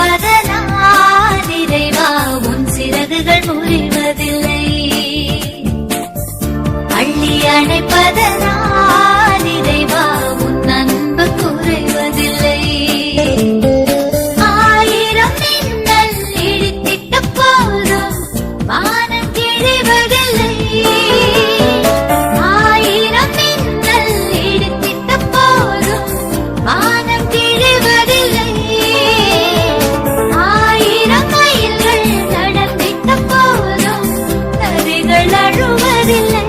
அணைப்பதனால் இறைவா உன் சிறகுகள் முறிவதில்லை. அள்ளி அணைப்பதனால் இறைவா உன் அன்பு குறைவதில்லை. ஆயிரம் மின்னல் இடித்திட்ட போதும் வானம் கிழிவதில்லை. ஆயிரம் மின்னல் இடித்திட்ட போதும் வானம் கிழிவதில்லை. ஆயிரம் மைல்கள் நடந்திட்ட போதும் நதிகள் அழுவதில்லை.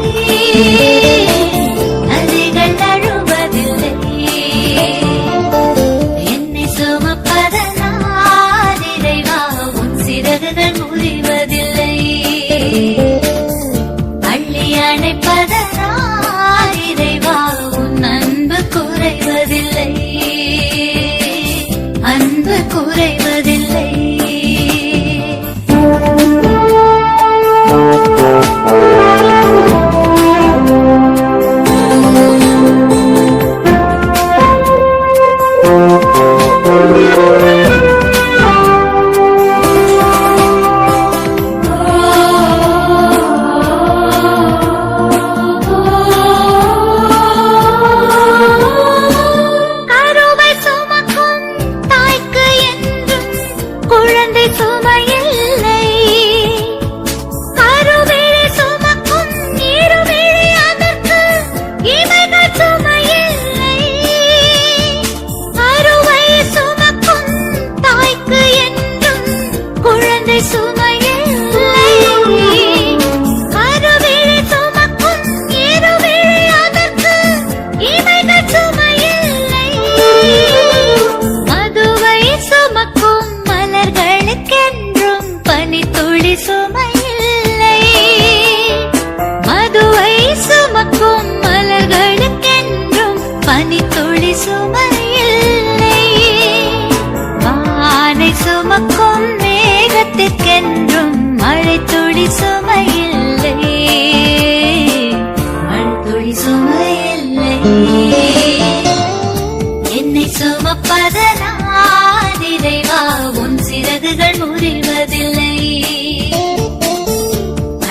நதிகள் அழுவதில்லை. என்னை சுமப்பதனால் இறைவா உன் சிறகுகள் முறிவதில்லை. அள்ளி அணைப்பதனால் இறைவா உன் அன்பு குறைவதில்லை. அன்பு குறைவதில்லை. மதுவை சுமக்கும் மலர்களுக்கென்றும் பனித்துளி சுமையில்லை. வானை சுமக்கும் மேகத்திற்கென்றும் மழைத்துளி சுமையில்லை. மழைத்துளி சுமையில்லை. என்னை சுமப்பதனால் இறைவா உன் சிறகுகள் முறிவதில்லை.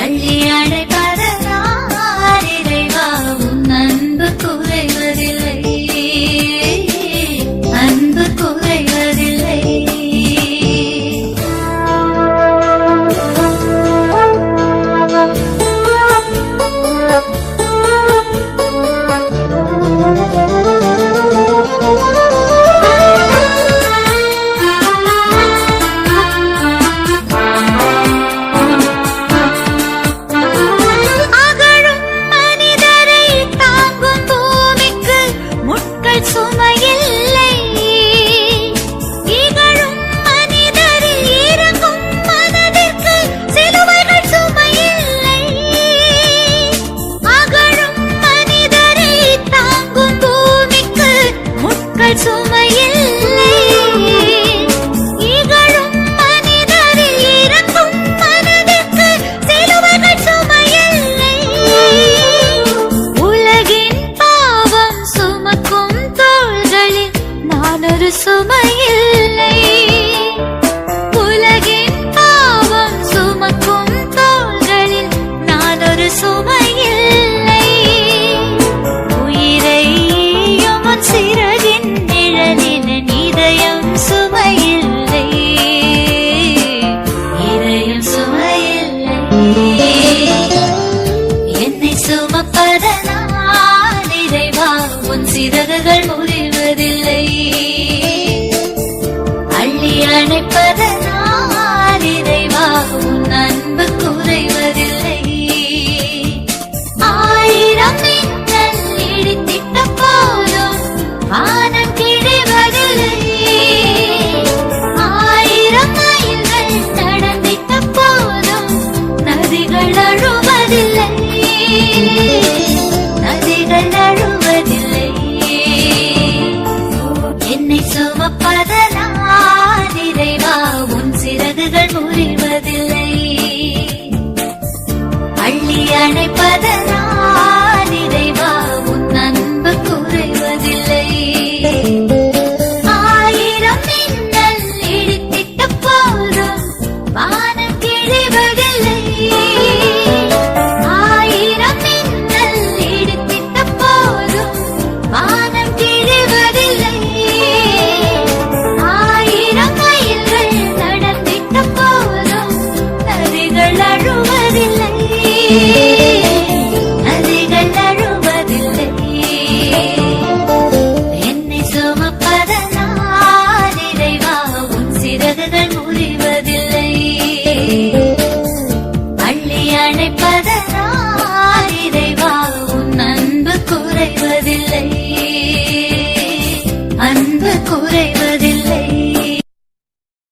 அள்ளி அணைப்பதனால் இறைவா உன் அன்பு குறைவதில்லை. அன்பு குறைவதில்லை. சுமையில்லை. உலகின் பாவம் சுமக்கும் தோள்களில் நான் ஒரு சுமையில்லை. உயிரை உன் சிறகின் நிழலில் இதயம் சுமையில்லை. இதயம் சுமையில்லை. என்னை சுமப்பதனால் இறைவா உன் சிறகுகள் முறிவதில்லை. அணைப்பத